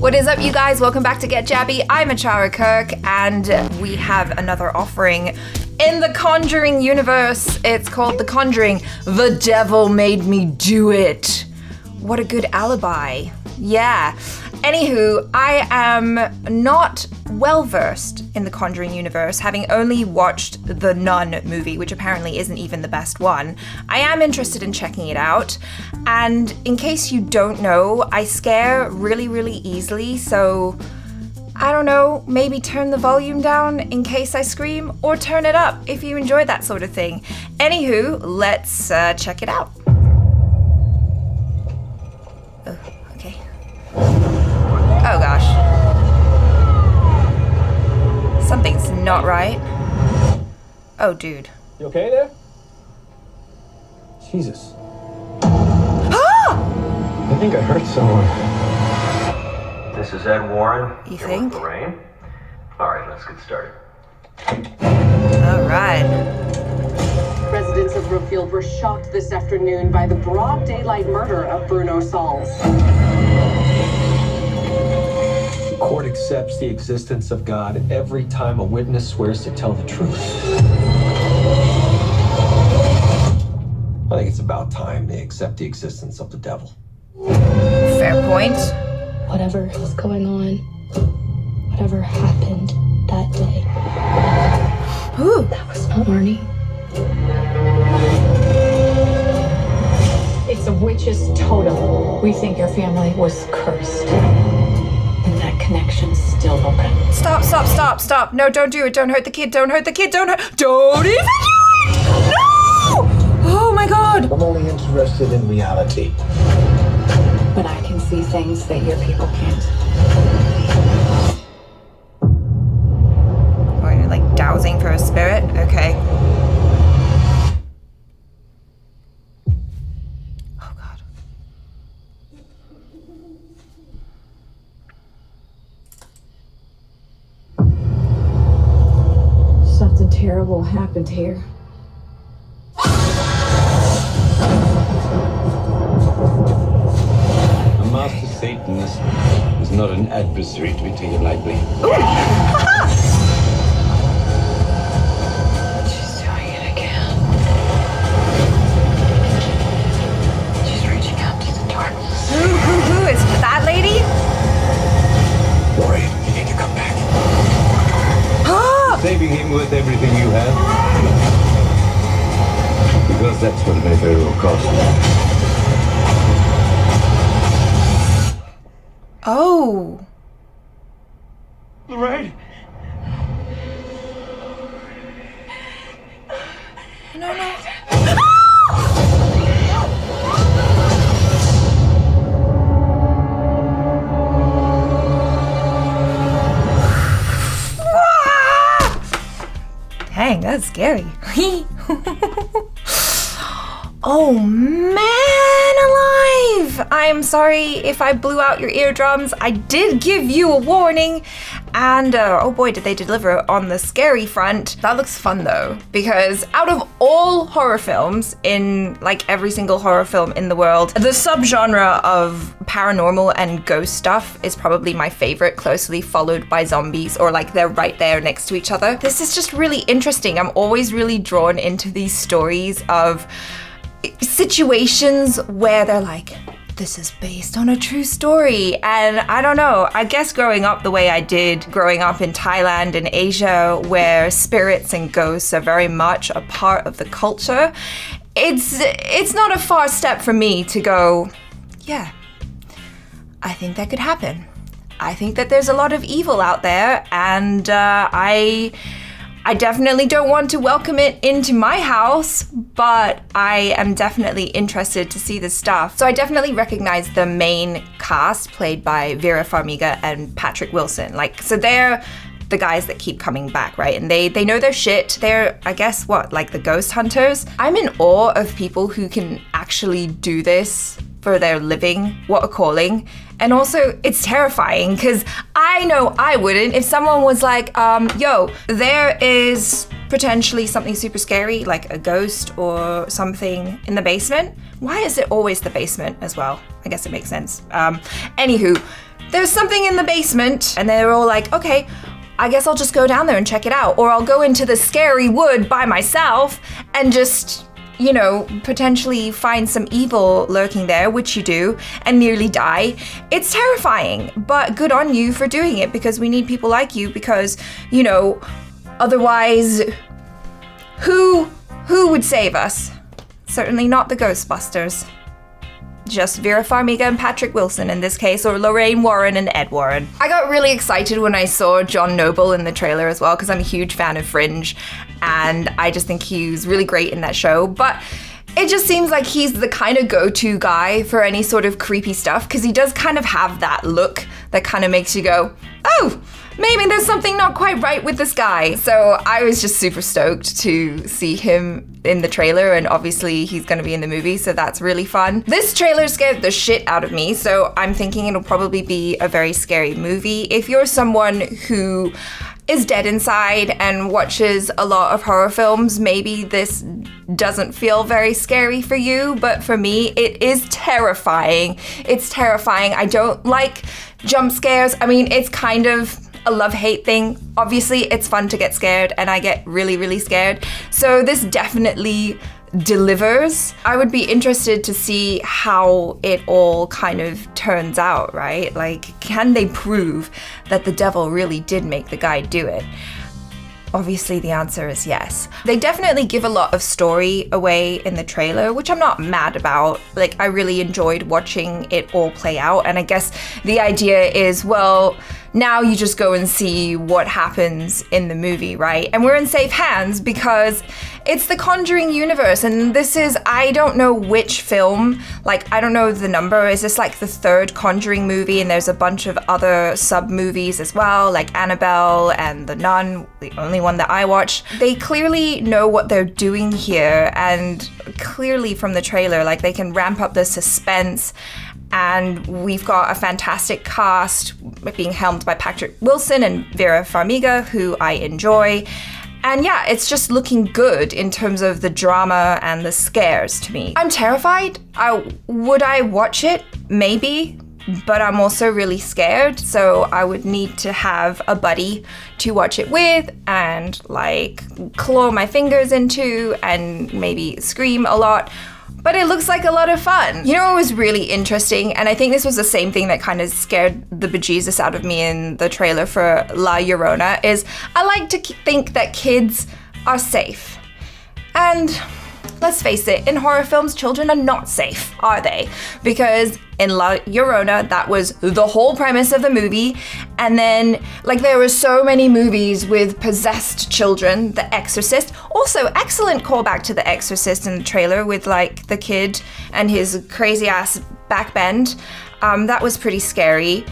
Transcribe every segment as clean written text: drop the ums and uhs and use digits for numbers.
What is up, you guys? Welcome back to Get Jaby. I'm ACHARA KIRK, and we have another offering in the Conjuring universe. It's called The Conjuring. The devil made me do it. What a good alibi. Yeah. Anywho, I am not well-versed in the Conjuring universe, having only watched the Nun movie, which apparently isn't even the best one. I am interested in checking it out, and in case you don't know, I scare really, really easily, so I don't know, maybe turn the volume down in case I scream, or turn it up if you enjoy that sort of thing. Anywho, let's check it out. Oh, okay. Oh gosh. Something's not right. Oh, dude. You okay there? Jesus. Ah! I think I hurt someone. This is Ed Warren. You Here think? with Lorraine. All right, let's get started. All right. Residents of Brookfield were shocked this afternoon by the broad daylight murder of Bruno Sauls. The court accepts the existence of God every time a witness swears to tell the truth. I think it's about time they accept the existence of the devil. Fair point. Whatever was going on, whatever happened that day, Ooh. that was not Marnie. It's a witch's totem. We think your family was cursed. And that connection's still open. Stop, stop, stop, stop. No, don't do it. Don't hurt the kid. Don't hurt the kid. Don't even do it! No! Oh my god. I'm only interested in reality. But I can see things that your people can't. Oh, you're like dowsing for a spirit? Okay. Oh god. Something terrible happened here. A master Satanist is not an adversary to be taken lightly. She's doing it again. She's reaching out to the darkness. Who is that lady? Lori, you need to come back. Saving him worth everything you have? Because that's what it may very well cost. Oh. Lorraine! No, no. Dang, that's scary. Oh man alive! I'm sorry if I blew out your eardrums. I did give you a warning, and oh boy, did they deliver on the scary front. That looks fun though, because out of all horror films, in like every single horror film in the world, the subgenre of paranormal and ghost stuff is probably my favorite, closely followed by zombies, or like they're right there next to each other. This is just really interesting. I'm always really drawn into these stories of situations where they're like, this is based on a true story. And I don't know, I guess growing up the way I did, growing up in Thailand and Asia, where spirits and ghosts are very much a part of the culture, it's not a far step for me to go, yeah, I think that could happen. I think that there's a lot of evil out there, and I definitely don't want to welcome it into my house, but I am definitely interested to see this stuff. So I definitely recognize the main cast played by Vera Farmiga and Patrick Wilson. Like, so they're the guys that keep coming back, right? And they know their shit. They're, I guess, what, like the ghost hunters? I'm in awe of people who can actually do this for their living. What a calling. And also, it's terrifying, because I know I wouldn't if someone was like, yo, there is potentially something super scary, like a ghost or something in the basement. Why is it always the basement as well? I guess it makes sense. Anywho, there's something in the basement. And they're all like, okay, I guess I'll just go down there and check it out. Or I'll go into the scary wood by myself and just, you know, potentially find some evil lurking there, which you do, and nearly die. It's terrifying, but good on you for doing it, because we need people like you, because, you know, otherwise, who would save us? Certainly not the Ghostbusters. Just Vera Farmiga and Patrick Wilson in this case, or Lorraine Warren and Ed Warren. I got really excited when I saw John Noble in the trailer as well, because I'm a huge fan of Fringe, and I just think he's really great in that show. But it just seems like he's the kind of go-to guy for any sort of creepy stuff, because he does kind of have that look that kind of makes you go, oh, maybe there's something not quite right with this guy. So I was just super stoked to see him in the trailer, and obviously he's gonna be in the movie, so that's really fun. This trailer scared the shit out of me, so I'm thinking it'll probably be a very scary movie. If you're someone who is dead inside and watches a lot of horror films, maybe this doesn't feel very scary for you, but for me, it is terrifying. It's terrifying. I don't like jump scares. I mean, it's kind of a love-hate thing. Obviously, it's fun to get scared, and I get really, really scared. So this definitely delivers. I would be interested to see how it all kind of turns out, right? Like, can they prove that the devil really did make the guy do it? Obviously, the answer is yes. They definitely give a lot of story away in the trailer, which I'm not mad about. Like, I really enjoyed watching it all play out, and I guess the idea is, well, now you just go and see what happens in the movie, right? And we're in safe hands because it's the Conjuring universe, and this is, I don't know which film, like, I don't know the number. Is this like the third Conjuring movie, and there's a bunch of other sub-movies as well, like Annabelle and The Nun, the only one that I watched. They clearly know what they're doing here, and clearly from the trailer, like, they can ramp up the suspense. And we've got a fantastic cast being helmed by Patrick Wilson and Vera Farmiga, who I enjoy. And yeah, it's just looking good in terms of the drama and the scares to me. I'm terrified. Would I watch it? Maybe. But I'm also really scared, so I would need to have a buddy to watch it with and like claw my fingers into and maybe scream a lot. But it looks like a lot of fun. You know what was really interesting, and I think this was the same thing that kind of scared the bejesus out of me in the trailer for La Llorona, is I like to think that kids are safe. And let's face it, in horror films, children are not safe, are they? Because in La Llorona, that was the whole premise of the movie. And then, like, there were so many movies with possessed children. The Exorcist, also excellent callback to The Exorcist in the trailer with, like, the kid and his crazy ass backbend. That was pretty scary.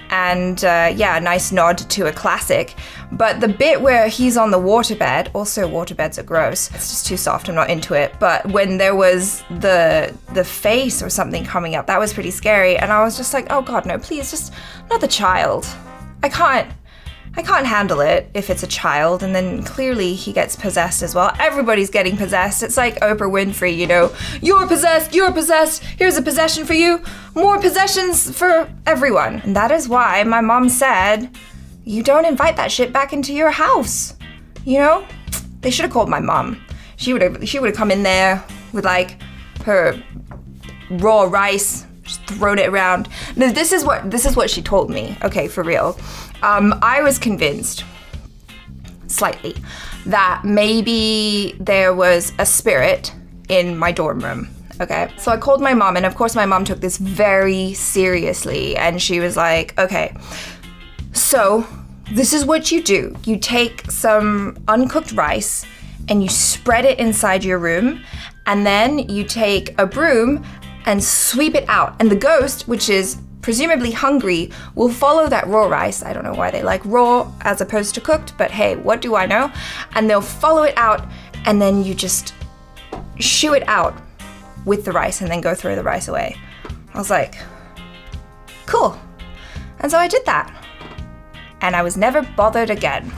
And yeah, a nice nod to a classic. But the bit where he's on the waterbed, also waterbeds are gross. It's just too soft, I'm not into it. But when there was the face or something coming up, that was pretty scary. And I was just like, oh God, no, please, just not the child. I can't handle it if it's a child. And then clearly he gets possessed as well. Everybody's getting possessed. It's like Oprah Winfrey, you know, you're possessed, here's a possession for you, more possessions for everyone. And that is why my mom said, you don't invite that shit back into your house. You know, they should have called my mom. She would have come in there with like her raw rice, just thrown it around. No, this is what she told me. Okay, for real. I was convinced, slightly, that maybe there was a spirit in my dorm room. Okay, so I called my mom, and of course my mom took this very seriously, and she was like, okay, so this is what you do. You take some uncooked rice and you spread it inside your room, and then you take a broom and sweep it out. And the ghost, which is presumably hungry, will follow that raw rice. I don't know why they like raw as opposed to cooked, but hey, what do I know? And they'll follow it out, and then you just shoo it out with the rice and then go throw the rice away. I was like, cool. And so I did that. And I was never bothered again.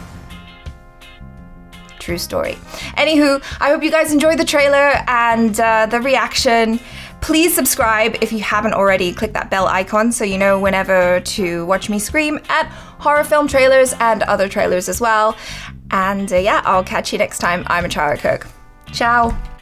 True story. Anywho, I hope you guys enjoyed the trailer and the reaction. Please subscribe if you haven't already. Click that bell icon so you know whenever to watch me scream at horror film trailers and other trailers as well. And yeah, I'll catch you next time. I'm ACHARA KIRK. Ciao.